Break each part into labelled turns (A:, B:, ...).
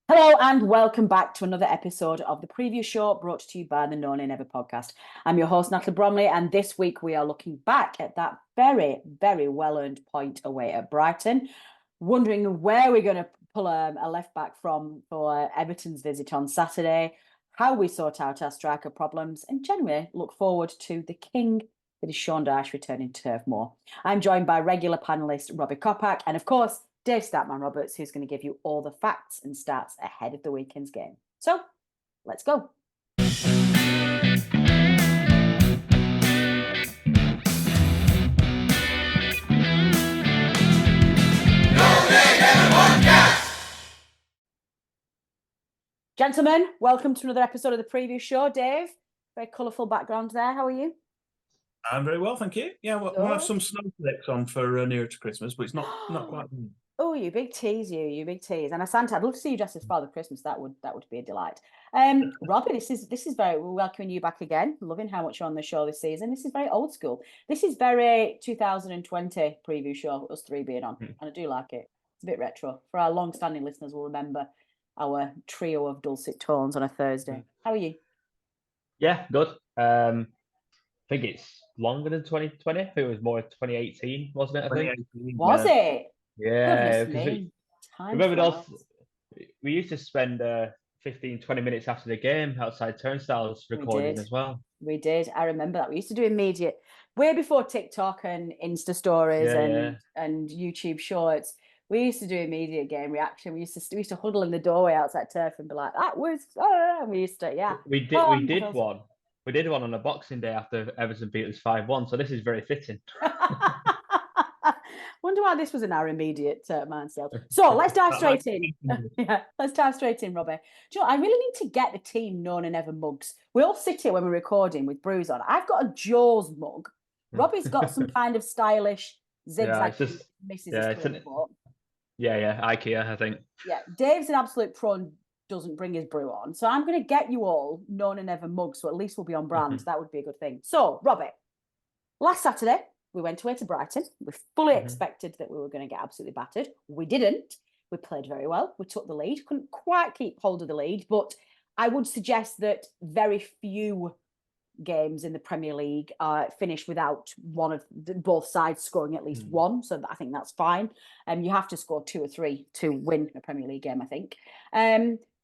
A: Hello and welcome back to another episode of the Preview Show brought to you by the No Nay Never podcast. I'm your host, Natalie Bromley, and this week we are looking back at that very, very well-earned point away at Brighton, wondering where we're going to pull a left back from for Everton's visit on Saturday, how we sort out our striker problems, and generally look forward to the king that is Sean Dyche returning to Turf Moor. I'm joined by regular panellist Robbie Kopak and, of course, Dave Statman Roberts, who's going to give you all the facts and stats ahead of the weekend's game. So, let's go. Gentlemen, welcome to another episode of the Preview Show. Dave, very colourful background there. How are you?
B: I'm very well, thank you. Yeah, we'll have some snowflakes on for nearer to Christmas, but it's not quite.
A: Oh, you big tease, you big tease. And Asante, I'd love to see you dressed as Father Christmas. That would be a delight. Robbie, this is very welcoming you back again. Loving how much you're on the show this season. This is very old school. This is very 2020 preview show, us three being on, and I do like it. It's a bit retro. For our long-standing listeners, will remember our trio of dulcet tones on a Thursday. How are you?
C: Yeah, good. I think it's longer than 2020. I think it was more 2018, wasn't it? I think.
A: Was it?
C: Yeah,
A: because
C: remember those? We used to spend 15, 20 minutes after the game outside turnstiles recording as well.
A: We did. I remember that. We used to do immediate, way before TikTok and Insta stories and YouTube shorts. We used to do immediate game reaction. We used to huddle in the doorway outside Turf and be like, "That was," and we used to,
C: We did one. We did one on a Boxing Day after Everton beat us 5-1. So this is very fitting.
A: Wonder why this was in our immediate mindset. So let's dive straight in. Let's dive straight in, Robbie. Do you know, I really need to get the team No Nay Never mugs. We all sit here when we're recording with brews on. I've got a Jaws mug. Robbie's got some kind of stylish zigzag.
C: IKEA, I think.
A: Yeah, Dave's an absolute pro and doesn't bring his brew on. So I'm going to get you all No Nay Never mugs, so at least we'll be on brand. That would be a good thing. So, Robbie, last Saturday, we went away to Brighton. We fully expected that we were going to get absolutely battered. We didn't. We played very well. We took the lead. Couldn't quite keep hold of the lead, but I would suggest that very few games in the Premier League finish without one of both sides scoring at least one. So I think that's fine. You have to score 2 or 3 to win a Premier League game, I think.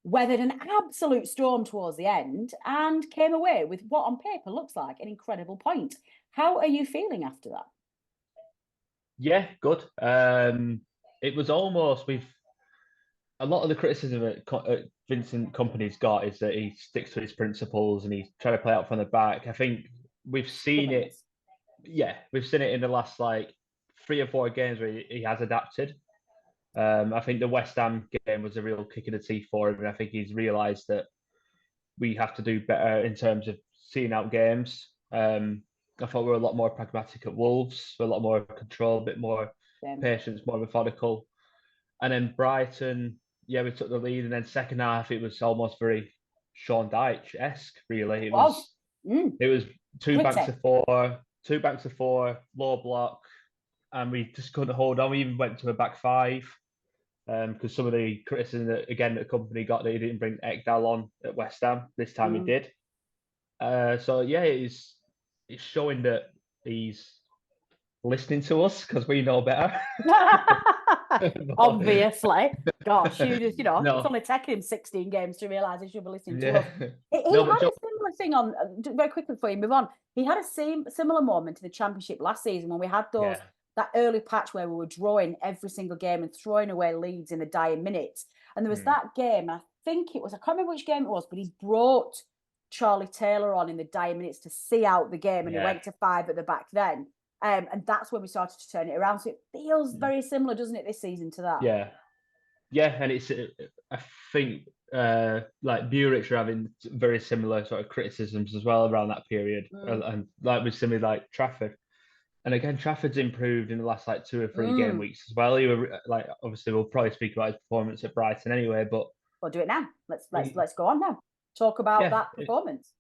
A: Weathered an absolute storm towards the end and came away with what on paper looks like an incredible point. How are you feeling after that?
C: Yeah, good. It was almost a lot of the criticism that Vincent Kompany's got is that he sticks to his principles and he's trying to play out from the back. I think we've seen it. Yeah, we've seen it in the last 3 or 4 games where he has adapted. I think the West Ham game was a real kick in the teeth for him, and I think he's realised that we have to do better in terms of seeing out games. I thought we were a lot more pragmatic at Wolves, a lot more control, a bit more patience, more methodical. And then Brighton, we took the lead, and then second half it was almost very Sean Dyche-esque, really. It was 2 backs of 4, low block, and we just couldn't hold on. We even went to a back 5 because some of the criticism that the company got that he didn't bring Ekdal on at West Ham. This time he did. It's showing that he's listening to us because we know better.
A: Obviously. Gosh, it's only taken him 16 games to realise he should be listening to us. He had a similar thing on, very quickly before you move on, he had a similar moment in the Championship last season when we had that early patch where we were drawing every single game and throwing away leads in the dying minutes. And there was that game, I can't remember which game it was, but he brought Charlie Taylor on in the dying minutes to see out the game, and he went to 5 at the back then. And that's when we started to turn it around. So it feels very similar, doesn't it, this season to that?
C: Yeah, and it's I think Burich are having very similar sort of criticisms as well around that period, and with similarly like Trafford. And again, Trafford's improved in the last 2 or 3 game weeks as well. He were obviously we'll probably speak about his performance at Brighton anyway, but
A: we'll do it now. Let's go on now. Talk about that performance.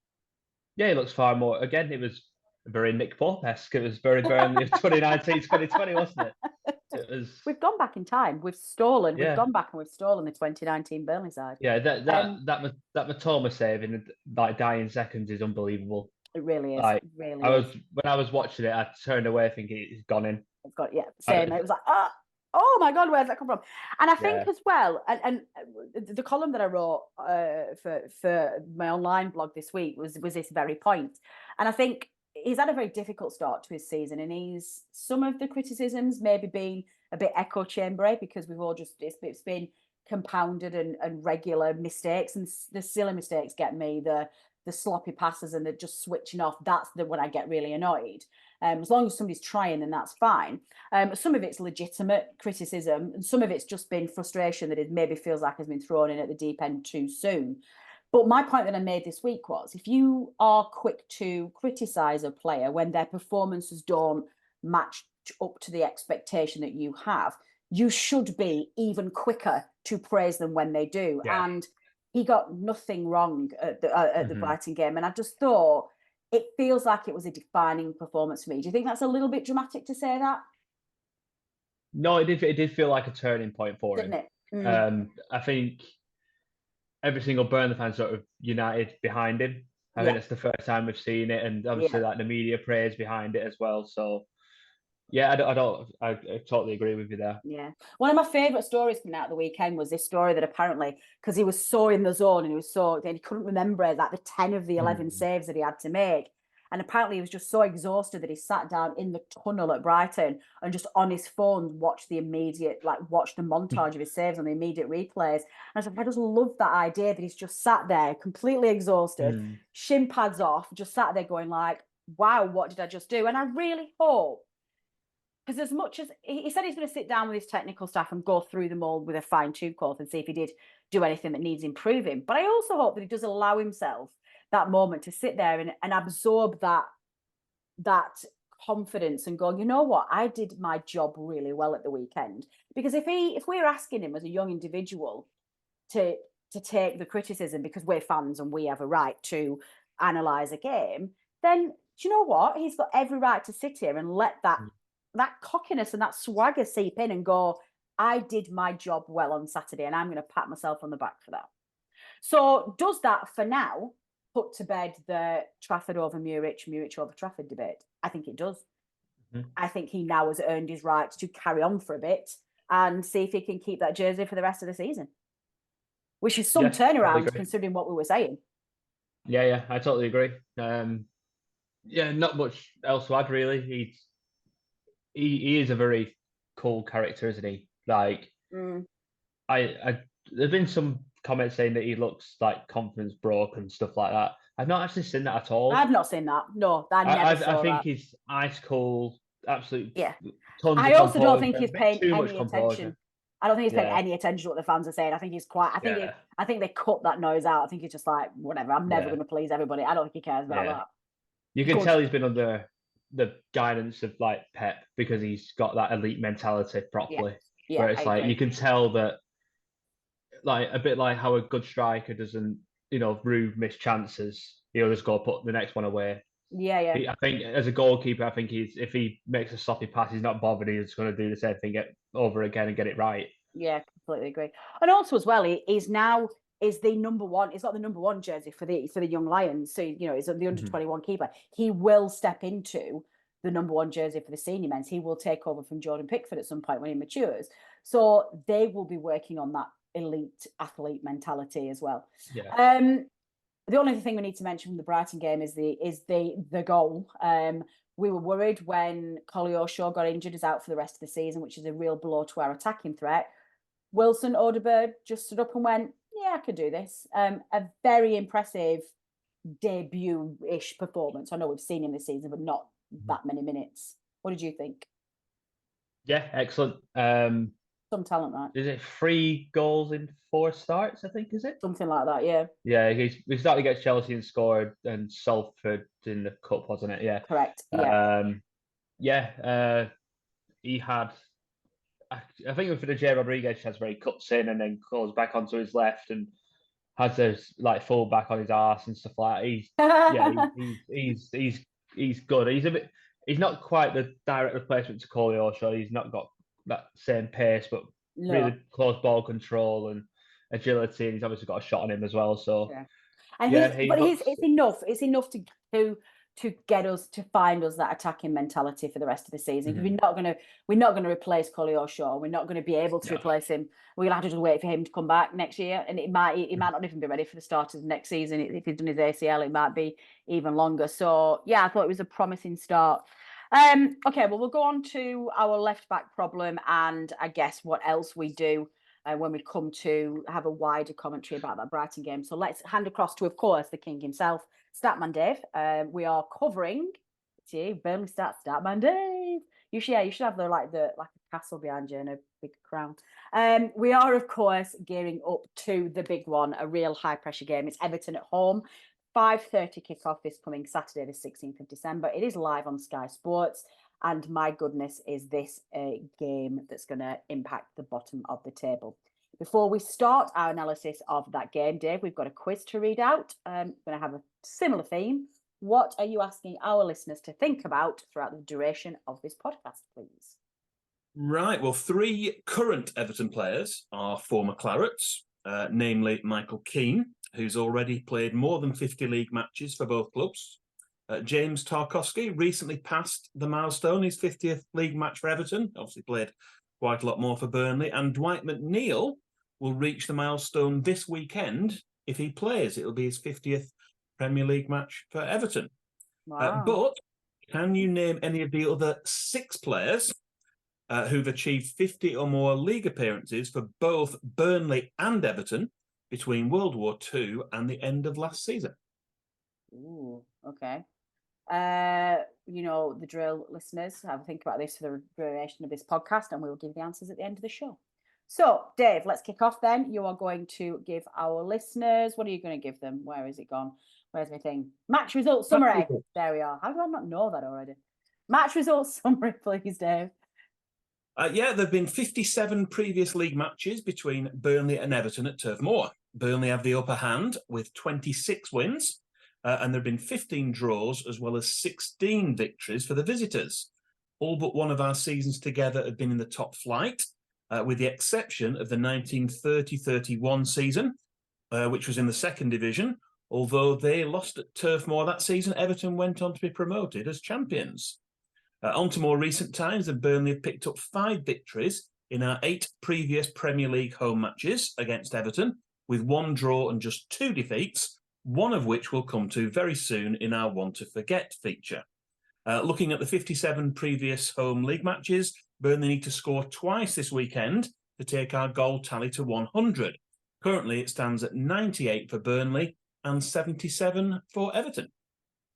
C: He looks far more. Again, it was very Nick Pope-esque. It was very, very 2019, 2020, wasn't it?
A: we've gone back in time. We've stolen.
C: Yeah.
A: We've gone back and we've stolen the 2019 Burnley side.
C: Yeah, that Matoma save in like dying seconds is unbelievable.
A: It really is.
C: Like,
A: It really
C: when I was watching it, I turned away thinking it's gone in.
A: It's got same. It was like, oh my God, where's that come from? And I think as well, and the column that I wrote for my online blog this week was this very point. And I think he's had a very difficult start to his season, and some of the criticisms maybe been a bit echo chambery because we've all it's been compounded and regular mistakes, and the silly mistakes get me, the sloppy passes and the just switching off. That's when I get really annoyed. As long as somebody's trying, then that's fine. Some of it's legitimate criticism, and some of it's just been frustration that it maybe feels like has been thrown in at the deep end too soon. But my point that I made this week was, if you are quick to criticise a player when their performances don't match up to the expectation that you have, you should be even quicker to praise them when they do.
C: Yeah.
A: And he got nothing wrong at the Brighton game. And I just thought, it feels like it was a defining performance for me. Do you think that's a little bit dramatic to say that?
C: No, it did feel like a turning point for him.
A: Didn't it?
C: I think every single Burnley fan sort of united behind him. I think it's the first time we've seen it, and obviously like the media praise behind it as well. So yeah, I totally agree with you there.
A: Yeah. One of my favourite stories coming out of the weekend was this story that apparently, because he was so in the zone and he couldn't remember like the 10 of the 11 saves that he had to make. And apparently he was just so exhausted that he sat down in the tunnel at Brighton and just on his phone watched the montage of his saves on the immediate replays. And I said, I just love that idea that he's just sat there completely exhausted, shin pads off, just sat there going like, wow, what did I just do? And I really hope, because as much as he said he's going to sit down with his technical staff and go through them all with a fine-tooth comb and see if he did do anything that needs improving. But I also hope that he does allow himself that moment to sit there and absorb that confidence and go, you know what, I did my job really well at the weekend. Because if we're asking him as a young individual to take the criticism because we're fans and we have a right to analyse a game, then do you know what? He's got every right to sit here and let that cockiness and that swagger seep in and go, I did my job well on Saturday and I'm going to pat myself on the back for that. So does that, for now, put to bed the Trafford over Murich over Trafford debate? I think it does. I think he now has earned his right to carry on for a bit and see if he can keep that jersey for the rest of the season, which is some turnaround considering what we were saying.
C: Yeah, I totally agree. Not much else to add really. He is a very cool character, isn't he? Like, there's been some comments saying that he looks like confidence broke and stuff like that. I've not actually seen that at all.
A: I've not seen that. No, I
C: think he's ice cold, absolute.
A: Yeah.
C: I
A: also don't think he's paying any attention. I don't think he's paying any attention to what the fans are saying. I think he's quite. I think they cut that noise out. I think he's just like, whatever. I'm never going to please everybody. I don't think he cares about that.
C: You can tell he's been under the guidance of like Pep because he's got that elite mentality properly. Where it's like you can tell that, like a bit like how a good striker doesn't, rue missed chances. He'll just go put the next one away. I think as a goalkeeper, I think if he makes a sloppy pass, he's not bothered. He's going to do the same thing over again and get it right.
A: Yeah, completely agree. And also as well, he's now the number one. He's got the number one jersey for the young Lions. So he's the under 21 keeper. He will step into the number one jersey for the senior men's. He will take over from Jordan Pickford at some point when he matures. So they will be working on that elite athlete mentality as well. The only thing we need to mention from the Brighton game is the goal. We were worried when Koleosho got injured, is out for the rest of the season, which is a real blow to our attacking threat. Wilson Odegaard just stood up and went, yeah, I could do this. A very impressive debut-ish performance. I know we've seen him this season, but not that many minutes. What did you think?
C: Yeah, excellent.
A: Some talent, right?
C: Is it 3 goals in 4 starts, I think, is it?
A: Something like that, yeah.
C: Yeah, we started against Chelsea and scored, and Salford in the cup, wasn't it? Yeah.
A: Correct,
C: yeah. He had, I think for the J. Rodriguez chance where he cuts in and then goes back onto his left and has those like full back on his arse and stuff like that. He's good. He's not quite the direct replacement to Koleosho. He's not got that same pace, but really close ball control and agility. And he's obviously got a shot on him as well. So
A: Yeah. And
C: yeah,
A: it's enough. It's enough to get us to find us that attacking mentality for the rest of the season.
C: Mhm.
A: We're not gonna replace Cully or Shaw. We're not gonna be able to replace him. We'll have to just wait for him to come back next year, and he might not even be ready for the start of the next season. If he's done his ACL, it might be even longer. So yeah, I thought it was a promising start. Okay, well, we'll go on to our left back problem, and I guess what else we do when we come to have a wider commentary about that Brighton game. So let's hand across to, of course, the king himself, Statman Dave. We are covering Burnley Statman Dave. You should have like a castle behind you and a big crown. We are, of course, gearing up to the big one, a real high pressure game. It's Everton at home. 5:30 kickoff this coming Saturday, the 16th of December. It is live on Sky Sports. And my goodness, is this a game that's going to impact the bottom of the table? Before we start our analysis of that game, Dave, we've got a quiz to read out. I'm going to have a similar theme. What are you asking our listeners to think about throughout the duration of this podcast, please?
B: Right. Well, 3 current Everton players are former Clarets, namely Michael Keane, who's already played more than 50 league matches for both clubs. James Tarkowski recently passed the milestone, his 50th league match for Everton, obviously played quite a lot more for Burnley. And Dwight McNeil will reach the milestone this weekend if he plays. It'll be his 50th Premier League match for Everton.
A: Wow.
B: But can you name any of the other 6 players who've achieved 50 or more league appearances for both Burnley and Everton between World War II and the end of last season?
A: Ooh, okay. You know the drill, listeners. Have a think about this for the duration of this podcast, and we will give the answers at the end of the show. So, Dave, let's kick off then. You are going to give our listeners, what are you going to give them? Where is it gone? Where's my thing? Match results summary. There we are. How do I not know that already? Match results summary, please, Dave.
B: There have been 57 previous league matches between Burnley and Everton at Turf Moor. Burnley have the upper hand with 26 wins. And there have been 15 draws as well as 16 victories for the visitors. All but one of our seasons together have been in the top flight, with the exception of the 1930-31 season, which was in the second division. Although they lost at Turf Moor that season, Everton went on to be promoted as champions. On to more recent times, and Burnley have picked up 5 victories in our 8 previous Premier League home matches against Everton, with 1 draw and just 2 defeats, one of which we'll come to very soon in our Want to Forget feature. Looking at the 57 previous home league matches, Burnley need to score twice this weekend to take our goal tally to 100. Currently, it stands at 98 for Burnley and 77 for Everton.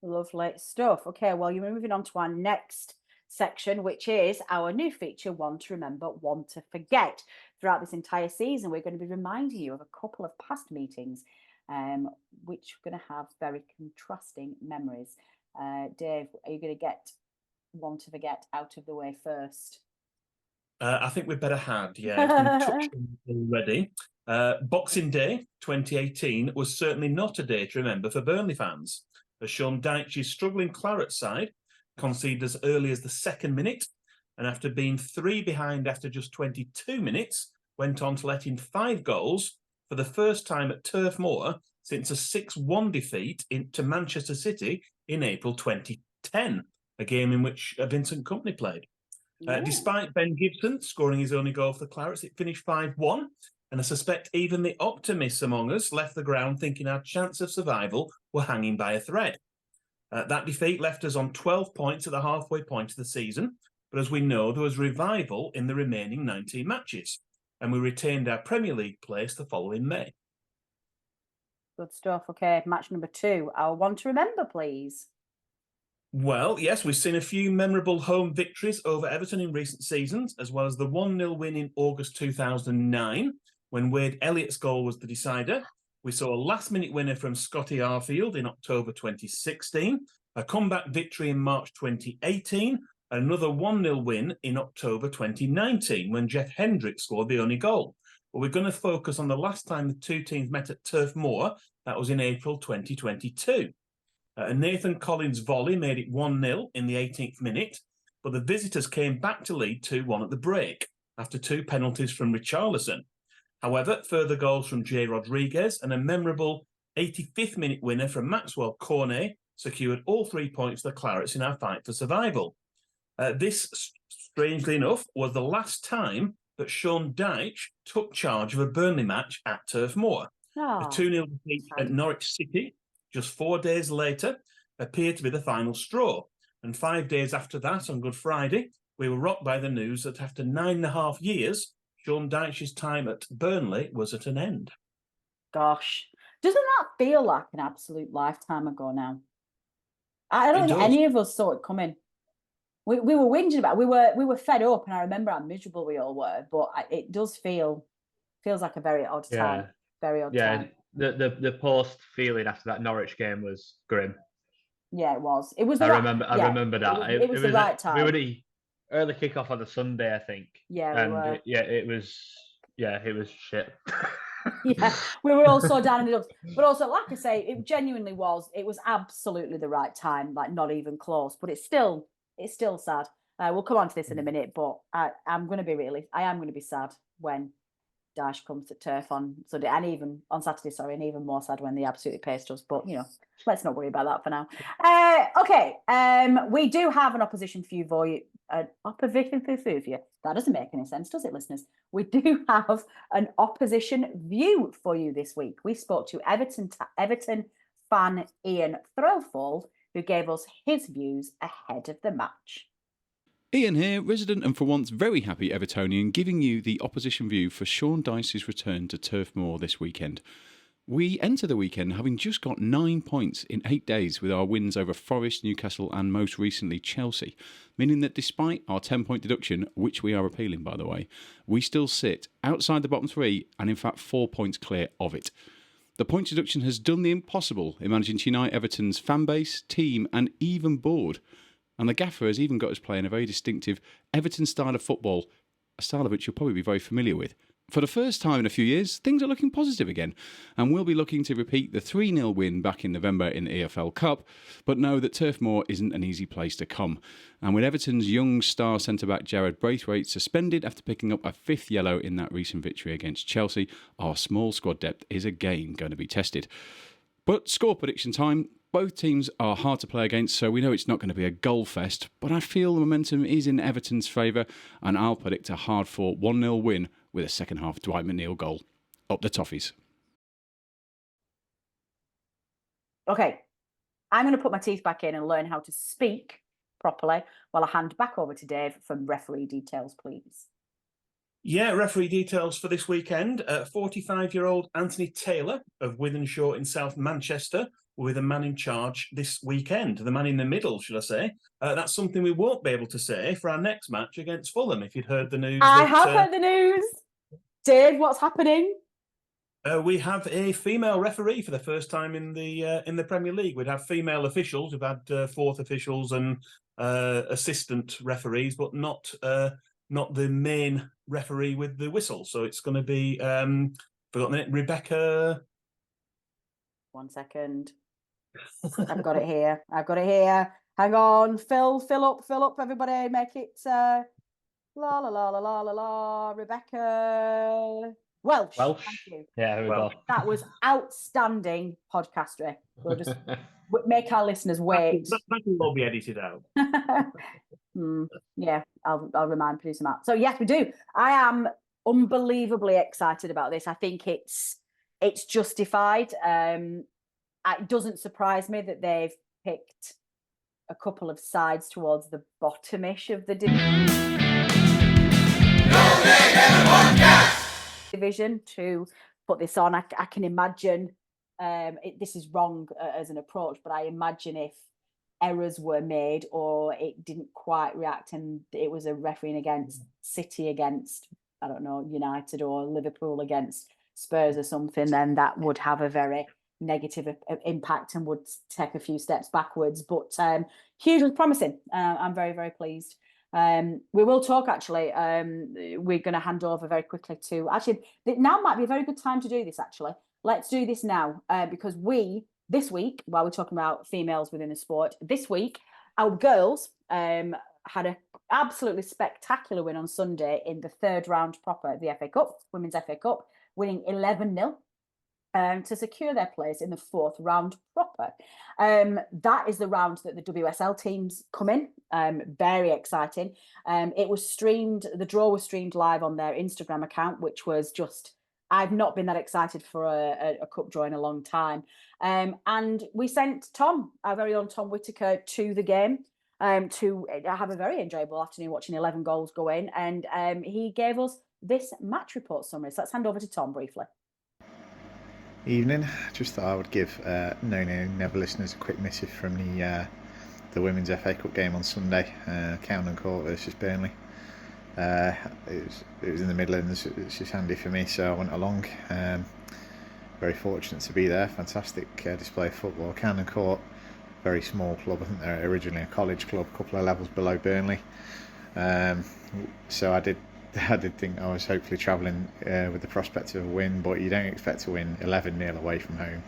A: Lovely stuff. Okay, well, you're moving on to our next section, which is our new feature, One to Remember, One to Forget. Throughout this entire season, we're going to be reminding you of a couple of past meetings which are going to have very contrasting memories. Dave, are you going to get One to Forget out of the way first?
B: I think we'd better have, yeah. It's been touched on already. Boxing Day 2018 was certainly not a day to remember for Burnley fans, as Sean Dyche's struggling Claret side conceded as early as the 2nd minute, and after being 3 behind after just 22 minutes, went on to let in 5 goals for the first time at Turf Moor since a 6-1 defeat to Manchester City in April 2010, a game in which Vincent Kompany played. Yeah. Despite Ben Gibson scoring his only goal for the Clarets, it finished 5-1, and I suspect even the optimists among us left the ground thinking our chance of survival were hanging by a thread. That defeat left us on 12 points at the halfway point of the season, but as we know, there was revival in the remaining 19 matches, and we retained our Premier League place the following May.
A: Good stuff. Okay, match number 2. Our One to Remember, please.
B: Well, yes, we've seen a few memorable home victories over Everton in recent seasons, as well as the 1-0 win in August 2009, when Wade Elliott's goal was the decider. We saw a last-minute winner from Scotty Arfield in October 2016, a comeback victory in March 2018, and another 1-0 win in October 2019, when Jeff Hendrick scored the only goal. But we're going to focus on the last time the two teams met at Turf Moor. That was in April 2022. Nathan Collins' volley made it 1-0 in the 18th minute, but the visitors came back to lead 2-1 at the break. after 2 penalties from Richarlison. However, further goals from Jay Rodriguez and a memorable 85th minute winner from Maxwell Cornet secured all 3 points for the Clarets in our fight for survival. This, strangely enough, was the last time that Sean Dyche took charge of a Burnley match at Turf Moor. A 2-0 defeat at Norwich City just 4 days later appeared to be the final straw. And 5 days after that, on Good Friday, we were rocked by the news that after 9.5 years, Sean Dyche's time at Burnley was at an end.
A: Gosh, doesn't that feel like an absolute lifetime ago now? I don't think
B: does.
A: any of us saw it coming. We were whinging about it. We were fed up, and I remember how miserable we all were. But it does feels like a very odd time. Very odd time.
C: The post feeling after that Norwich game was grim.
A: Yeah, it was. It was.
C: I remember that.
A: It was the right time.
C: We were the early kickoff on the Sunday, I think.
A: Yeah, we were.
C: It was shit.
A: Yeah, we were all so down in the dumps. But also, like I say, it genuinely was. It was absolutely the right time. Like, not even close. But it's still sad. We'll come on to this in a minute. But I am going to be sad when Dyche comes to Turf on Sunday, and even on Saturday, and even more sad when they absolutely paced us. But, let's not worry about that for now. Okay, we do have an opposition view for you. That doesn't make any sense, does it, listeners? We do have an opposition view for you this week. We spoke to Everton fan Ian Threlfall, who gave us his views ahead of the match.
D: Ian here, resident and for once very happy Evertonian, giving you the opposition view for Sean Dyche's return to Turf Moor this weekend. We enter the weekend having just got 9 points in 8 days with our wins over Forest, Newcastle and most recently Chelsea, meaning that despite our 10-point deduction, which we are appealing by the way, we still sit outside the bottom 3 and in fact 4 points clear of it. The point deduction has done the impossible in managing to unite Everton's fan base, team and even board. And the gaffer has even got us playing a very distinctive Everton style of football, a style of which you'll probably be very familiar with. For the first time in a few years, things are looking positive again, and we'll be looking to repeat the 3-0 win back in November in the EFL Cup, but know that Turf Moor isn't an easy place to come. And with Everton's young star centre-back Jared Braithwaite suspended after picking up a 5th yellow in that recent victory against Chelsea, our small squad depth is again going to be tested. But score prediction time. Both teams are hard to play against, so we know it's not going to be a goal fest, but I feel the momentum is in Everton's favour, and I'll predict a hard-fought 1-0 win with a second-half Dwight McNeil goal. Up the Toffees.
A: Okay, I'm going to put my teeth back in and learn how to speak properly while I hand back over to Dave for referee details, please.
B: Yeah, referee details for this weekend. 45-year-old Anthony Taylor of Wythenshawe in South Manchester with a man in charge this weekend. The man in the middle, should I say. That's something we won't be able to say for our next match against Fulham, if you'd heard the news.
A: I have heard the news. Dave, what's happening?
B: We have a female referee for the first time in the Premier League. We'd have female officials. We've had fourth officials and assistant referees, but not the main referee with the whistle. So it's going to be forgotten it, Rebecca.
A: 1 second. I've got it here. Hang on. Fill up, everybody. Make it la la la la la la la. Rebecca Welsh. Thank you.
C: Yeah, there we go.
A: That was outstanding podcastery. We'll just make our listeners wait.
B: That will all be edited out.
A: Yeah, I'll remind producer Matt. So yes, we do. I am unbelievably excited about this. I think it's justified. It doesn't surprise me that they've picked a couple of sides towards the bottomish of the division to put this on. I can imagine this is wrong as an approach, but I imagine if errors were made or it didn't quite react and it was a refereeing against City against, I don't know, United or Liverpool against Spurs or something, then that would have a very negative impact and would take a few steps backwards, but hugely promising. I'm very, very pleased. We will talk, actually. We're going to hand over very quickly to, actually, now might be a very good time to do this, actually. Let's do this now, because this week, while we're talking about females within the sport, this week, our girls had an absolutely spectacular win on Sunday in the third round proper of the FA Cup, Women's FA Cup, winning 11-0. To secure their place in the fourth round proper. That is the round that the WSL teams come in. Very exciting. It was streamed, the draw was streamed live on their Instagram account, which was just, I've not been that excited for a cup draw in a long time. And we sent Tom, our very own Tom Whittaker, to the game to have a very enjoyable afternoon watching 11 goals go in. And he gave us this match report summary. So let's hand over to Tom briefly.
E: Evening. Just thought I would give No Never listeners a quick missive from the Women's FA Cup game on Sunday, Camden Court versus Burnley. It was in the Midlands. It's just handy for me, so I went along. Very fortunate to be there. Fantastic display of football. Camden Court, very small club. I think they're originally a college club, a couple of levels below Burnley. So I did think I was hopefully travelling with the prospect of a win, but you don't expect to win 11-0 away from home.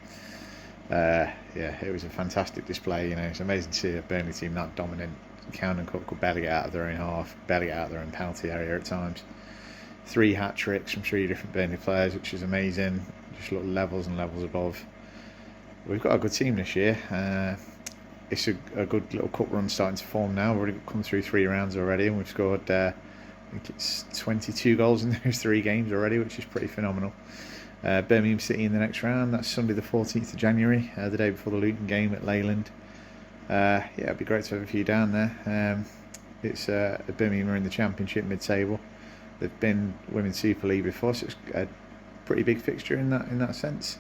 E: It was a fantastic display. It's amazing to see a Burnley team that dominant. Camden Court could barely get out of their own half, barely get out of their own penalty area at times. 3 hat-tricks from 3 different Burnley players, which is amazing. Just look levels and levels above. We've got a good team this year. It's a good little cup run starting to form now. We've already come through 3 rounds already, and we've scored I think it's 22 goals in those 3 games already, which is pretty phenomenal. Birmingham City in the next round. That's Sunday the 14th of January, the day before the Luton game at Leyland. It'd be great to have a few down there. Birmingham are in the Championship mid-table. They've been Women's Super League before, so it's a pretty big fixture in that sense.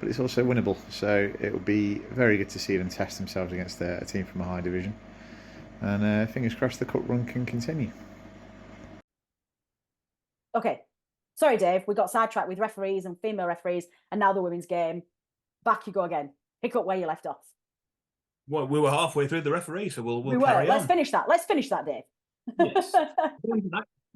E: But it's also winnable, so it'll be very good to see them test themselves against a team from a high division. And fingers crossed the cup run can continue.
A: Okay, sorry, Dave. We got sidetracked with referees and female referees, and now the women's game. Back you go again. Pick up where you left off.
B: Well, we were halfway through the referee, so we'll
A: we
B: carry
A: were.
B: on.
A: Let's finish that, Dave.
B: Yes.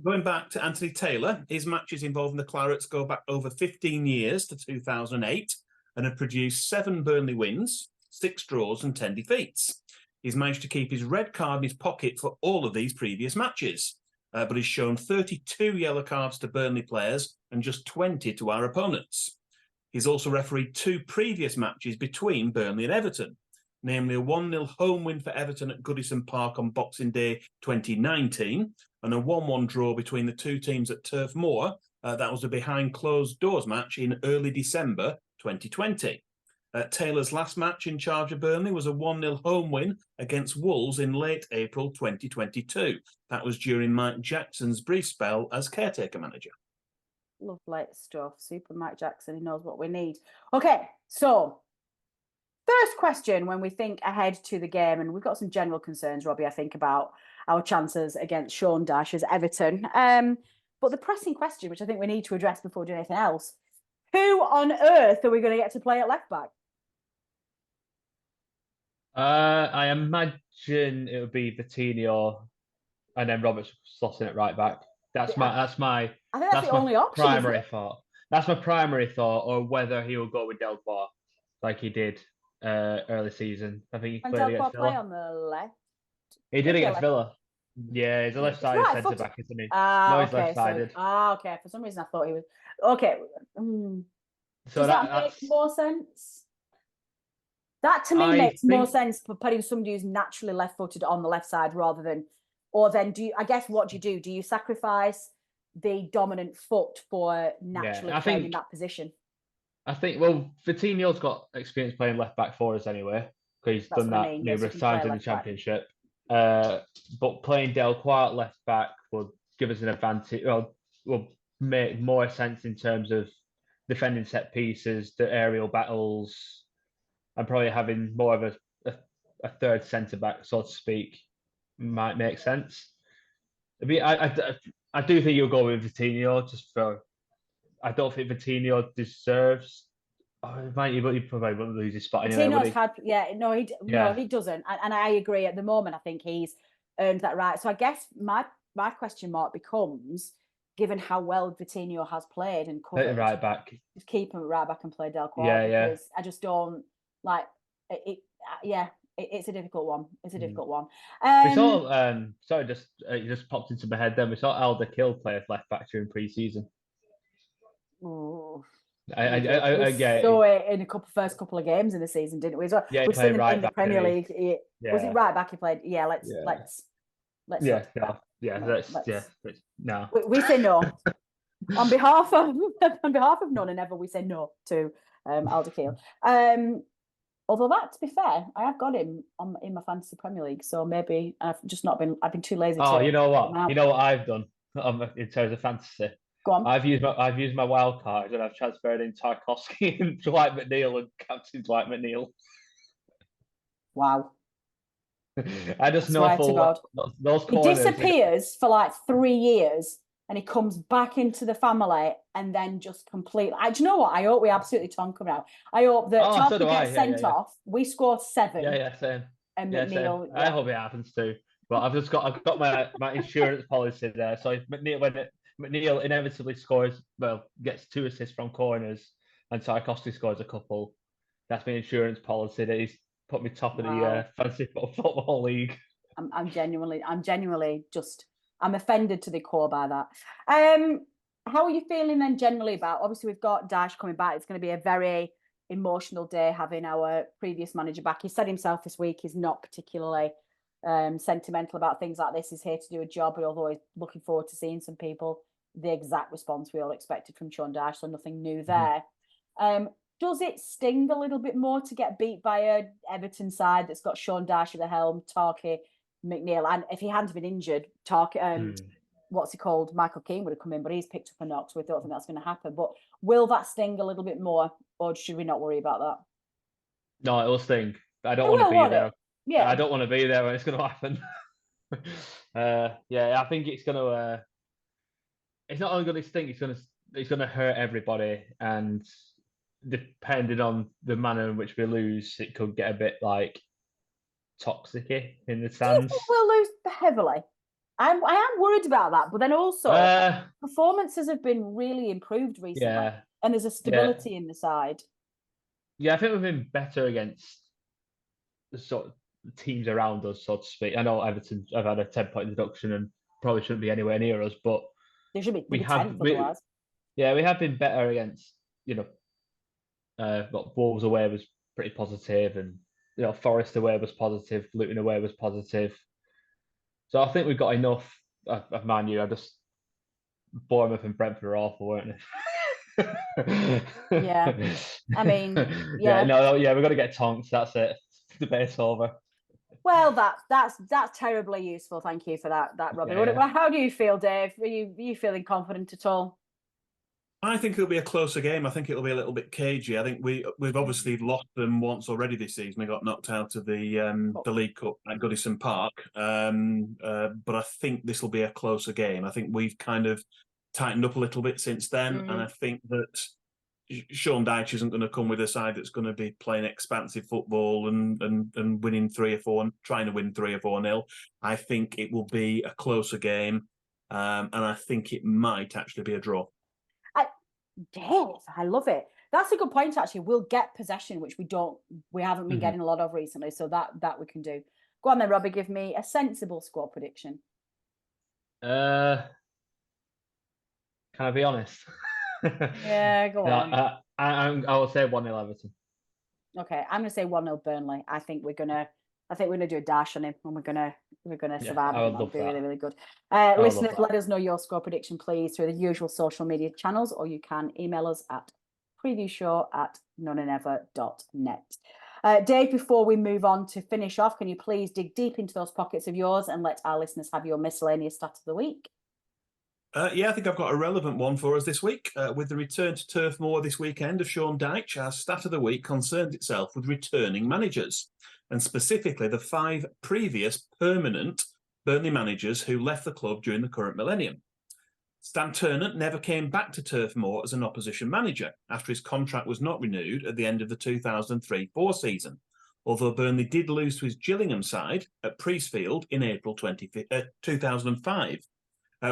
B: Going back to Anthony Taylor, his matches involving the Clarets go back over 15 years to 2008 and have produced 7 Burnley wins, 6 draws and 10 defeats. He's managed to keep his red card in his pocket for all of these previous matches. But he's shown 32 yellow cards to Burnley players and just 20 to our opponents. He's also refereed 2 previous matches between Burnley and Everton, namely a 1-0 home win for Everton at Goodison Park on Boxing Day 2019 and a 1-1 draw between the 2 teams at Turf Moor. That was a behind closed doors match in early December 2020. Taylor's last match in charge of Burnley was a 1-0 home win against Wolves in late April 2022. That was during Mike Jackson's brief spell as caretaker manager.
A: Lovely stuff. Super Mike Jackson. He knows what we need. Okay, so first question when we think ahead to the game, and we've got some general concerns, Robbie, I think, about our chances against Sean Dyche's Everton. But the pressing question, which I think we need to address before doing anything else, who on earth are we going to get to play at left back?
C: I imagine it would be Vitinho and then Roberts slotting at right back. I think that's
A: the only option.
C: Primary thought. That's my primary thought, or whether he will go with Delport like he did early season. I think he played against Villa.
A: Play on the left.
C: He did against Villa. Yeah, he's a left-sided centre back, isn't he?
A: No,
C: he's left-sided.
A: Okay. For some reason, I thought he was okay.
C: So
A: does that make more sense? That to me makes more sense for putting somebody who's naturally left-footed on the left side rather than, or then what do you do? Do you sacrifice the dominant foot for naturally playing in that position?
C: I think, Vitinho's got experience playing left back for us anyway, because he's done that numerous times in the Championship. But playing Delport at left back will give us an advantage, will make more sense in terms of defending set pieces, the aerial battles, and probably having more of a third centre back, so to speak, might make sense. I do think you'll go with Vitinho I don't think Vitinho deserves. He probably won't lose his spot anyway.
A: He doesn't, and I agree. At the moment, I think he's earned that right. So I guess my question mark becomes, given how well Vitinho has played and covered,
C: right back,
A: just keep him right back and play Delport.
C: Yeah.
A: I just don't like it. it's a difficult one. It's a difficult one.
C: We saw, sorry, it just popped into my head then. We saw Alder Kill play as left back during pre-season.
A: We
C: Yeah,
A: saw it in first couple of games in the season, didn't we? So
C: yeah,
A: we've seen
C: right
A: in the
C: back,
A: Premier League. Was
C: yeah.
A: it right back he played? Yeah, let's
C: no.
A: We say no. on behalf of None and Ever, we say no to Alder Kiel. Although that, to be fair, I have got him in my fantasy Premier League, so maybe I've been too lazy.
C: Oh, you know what? You know what I've done in terms of fantasy.
A: Go on.
C: I've used my wild card and I've transferred in Tarkowski and Dwight McNeil and captain Dwight McNeil.
A: Wow.
C: I just know for those corners.
A: He disappears for like 3 years and he comes back into the family and then just completely. Do you know what? I hope we absolutely tonk him out. I hope that Tarkowski gets sent off. We score 7.
C: Yeah, same.
A: And McNeil.
C: I hope it happens too. But I've got my insurance policy there. So if McNeil inevitably gets 2 assists from corners and Tarkowski scores a couple, that's my insurance policy that he's put me top of the fantasy football league.
A: I'm genuinely I'm offended to the core by that. How are you feeling then generally about, obviously we've got Dyche coming back. It's going to be a very emotional day having our previous manager back. He said himself this week he's not particularly sentimental about things like this. He's here to do a job, but although he's looking forward to seeing some people, the exact response we all expected from Sean Dyche, so nothing new there. Does it sting a little bit more to get beat by a Everton side that's got Sean Dyche at the helm, Tarky, McNeil, and if he hadn't been injured, what's he called? Michael Keane would have come in, but he's picked up a knock, so we don't think that's going to happen. But will that sting a little bit more, or should we not worry about that?
C: No, it will sting. I don't want to be there.
A: Yeah,
C: I don't want to be there when it's going to happen. I think it's going to. It's not only going to stink; it's going to hurt everybody, and depending on the manner in which we lose, it could get a bit like toxic-y in the stands.
A: Do you think we'll lose heavily? I am worried about that, but then also performances have been really improved recently, and there's a stability in the side.
C: Yeah, I think we've been better against the sort of teams around us, so to speak. I know Everton have had a 10-point deduction and probably shouldn't be anywhere near us, but
A: they should be. We have
C: been better against. Wolves away was pretty positive, and Forest away was positive, Luton away was positive. So I think we've got enough. Man, I just Bournemouth and Brentford are awful, weren't they?
A: Yeah, I mean,
C: we've got to get tonked. That's it. Debate's over.
A: Well, that's terribly useful. Thank you for that, Robbie. Yeah. How do you feel, Dave? Are you feeling confident at all?
B: I think it'll be a closer game. I think it'll be a little bit cagey. I think we've obviously lost them once already this season. We got knocked out of the League Cup at Goodison Park. But I think this will be a closer game. I think we've kind of tightened up a little bit since then, and I think that Sean Dyche isn't going to come with a side that's going to be playing expansive football and winning 3 or 4, trying to win 3 or 4-0. I think it will be a closer game, and I think it might actually be a draw.
A: Dave, I love it. That's a good point, actually. We'll get possession, which we haven't been getting a lot of recently, so that we can do. Go on then, Robbie, give me a sensible score prediction.
C: Can I be honest?
A: Yeah, go on.
C: I will say 1-0 Everton.
A: Okay, I'm going to say 1-0 Burnley. I think we're going to do a dash on him, and we're gonna survive.
C: I would love
A: that.
C: Really,
A: really good. Listeners, let us know your score prediction, please, through the usual social media channels, or you can email us at previewshow@noneandever.net. Dave, before we move on to finish off, can you please dig deep into those pockets of yours and let our listeners have your miscellaneous stat of the week?
B: I think I've got a relevant one for us this week. With the return to Turf Moor this weekend of Sean Dyche, our stat of the week concerns itself with returning managers, and specifically the 5 previous permanent Burnley managers who left the club during the current millennium. Stan Turner never came back to Turf Moor as an opposition manager after his contract was not renewed at the end of the 2003-04 season, although Burnley did lose to his Gillingham side at Priestfield in April 2005.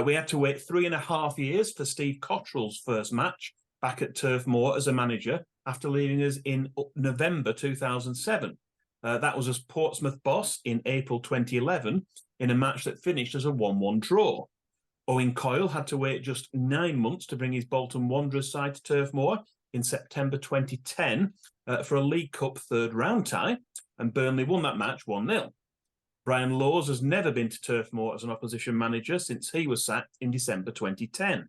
B: We had to wait 3.5 years for Steve Cottrell's first match back at Turf Moor as a manager after leaving us in November 2007. That was as Portsmouth boss in April 2011 in a match that finished as a 1-1 draw. Owen Coyle had to wait just 9 months to bring his Bolton Wanderers side to Turf Moor in September 2010 for a League Cup third round tie, and Burnley won that match 1-0. Brian Laws has never been to Turf Moor as an opposition manager since he was sacked in December 2010.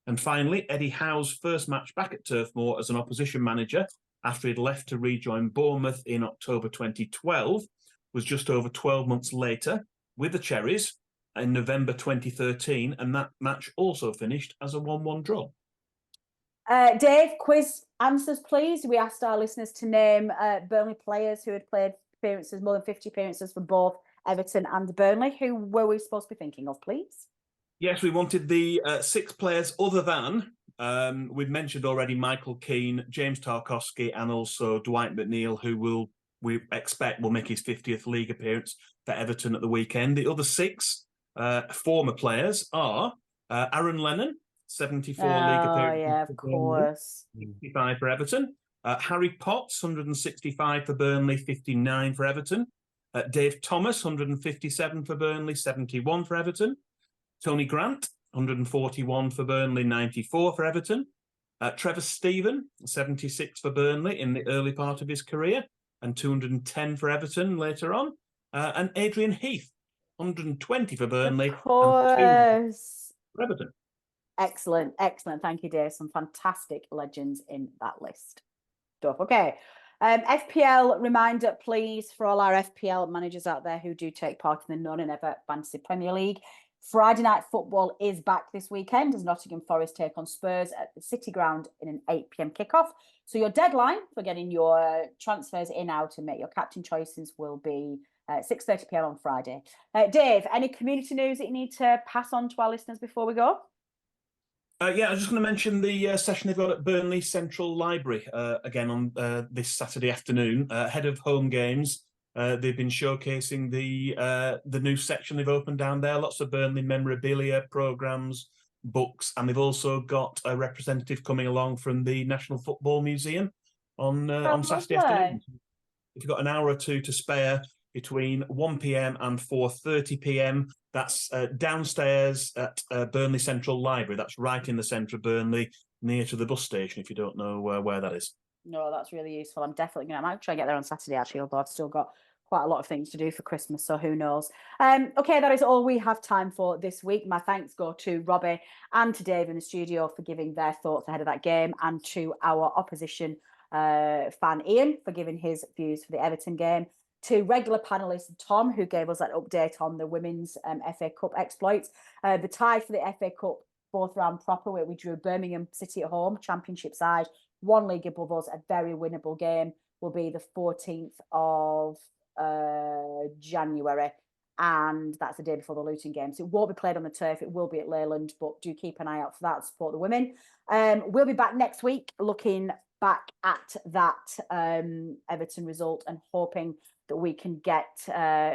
B: And finally, Eddie Howe's first match back at Turf Moor as an opposition manager after he'd left to rejoin Bournemouth in October 2012 was just over 12 months later with the Cherries in November 2013, and that match also finished as a 1-1 draw.
A: Dave, quiz answers, please. We asked our listeners to name Burnley players who had played appearances, more than 50 appearances for both Everton and Burnley. Who were we supposed to be thinking of, please?
B: Yes, we wanted the 6 players other than, we've mentioned already Michael Keane, James Tarkowski, and also Dwight McNeil, who we expect will make his 50th league appearance for Everton at the weekend. The other 6 former players are Aaron Lennon, 74 league appearances.
A: Yeah, of course.
B: 55 for Everton. Harry Potts, 165 for Burnley, 59 for Everton. Dave Thomas, 157 for Burnley, 71 for Everton. Tony Grant, 141 for Burnley, 94 for Everton. Trevor Stephen, 76 for Burnley in the early part of his career, and 210 for Everton later on. And Adrian Heath, 120 for Burnley,
A: Of course.
B: and 2 for Everton.
A: Excellent. Thank you, Dave. Some fantastic legends in that list. Stuff. Okay. FPL reminder, please, for all our FPL managers out there who do take part in the None and Ever Fantasy Premier League. Friday night football is back this weekend as Nottingham Forest take on Spurs at the City Ground in an 8 p.m. kickoff. So your deadline for getting your transfers in out and make your captain choices will be 6:30 p.m. on Friday. Dave, any community news that you need to pass on to our listeners before we go?
B: Yeah, I was just going to mention the session they've got at Burnley Central Library again on this Saturday afternoon. Ahead of home games, they've been showcasing the new section they've opened down there. Lots of Burnley memorabilia, programmes, books, and they've also got a representative coming along from the National Football Museum on Saturday afternoon. If you've got an hour or two to spare between 1 p.m. and 4:30 p.m, that's downstairs at Burnley Central Library. That's right in the centre of Burnley, near to the bus station, if you don't know where that is.
A: No, that's really useful. I'm definitely going to, I might try and get there on Saturday, actually, although I've still got quite a lot of things to do for Christmas, so who knows. Okay, that is all we have time for this week. My thanks go to Robbie and to Dave in the studio for giving their thoughts ahead of that game, and to our opposition fan Ian for giving his views for the Everton game. To regular panellist Tom, who gave us that update on the women's FA Cup exploits. The tie for the FA Cup fourth round proper, where we drew Birmingham City at home, championship side, 1 league above us, a very winnable game, will be the 14th of January. And that's the day before the Luton game. So it won't be played on the turf. It will be at Leyland, but do keep an eye out for that and support the women. We'll be back next week looking back at that Everton result and hoping that we can get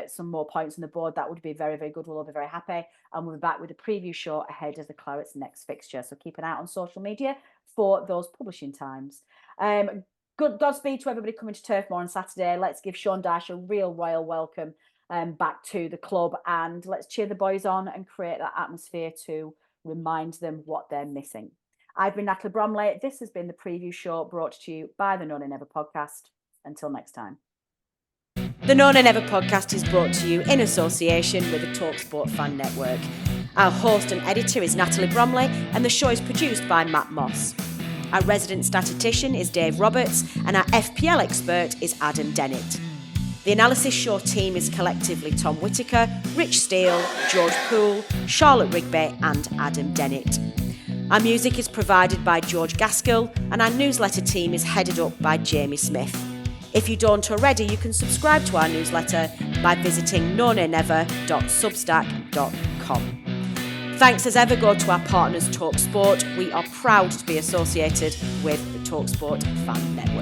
A: some more points on the board. That would be very, very good. We'll all be very happy. And we'll be back with a preview show ahead of the Clarets' next fixture. So keep an eye out on social media for those publishing times. Godspeed to everybody coming to Turf Moor on Saturday. Let's give Sean Dyche a real royal welcome back to the club, and let's cheer the boys on and create that atmosphere to remind them what they're missing. I've been Natalie Bromley. This has been the preview show brought to you by the None and Ever podcast. Until next time. The None and Ever podcast is brought to you in association with the TalkSport Fan Network. Our host and editor is Natalie Bromley, and the show is produced by Matt Moss. Our resident statistician is Dave Roberts, and our FPL expert is Adam Dennett. The Analysis Show team is collectively Tom Whittaker, Rich Steele, George Poole, Charlotte Rigby and Adam Dennett. Our music is provided by George Gaskell, and our newsletter team is headed up by Jamie Smith. If you don't already, you can subscribe to our newsletter by visiting nonenever.substack.com. Thanks as ever go to our partners TalkSport. We are proud to be associated with the TalkSport Fan Network.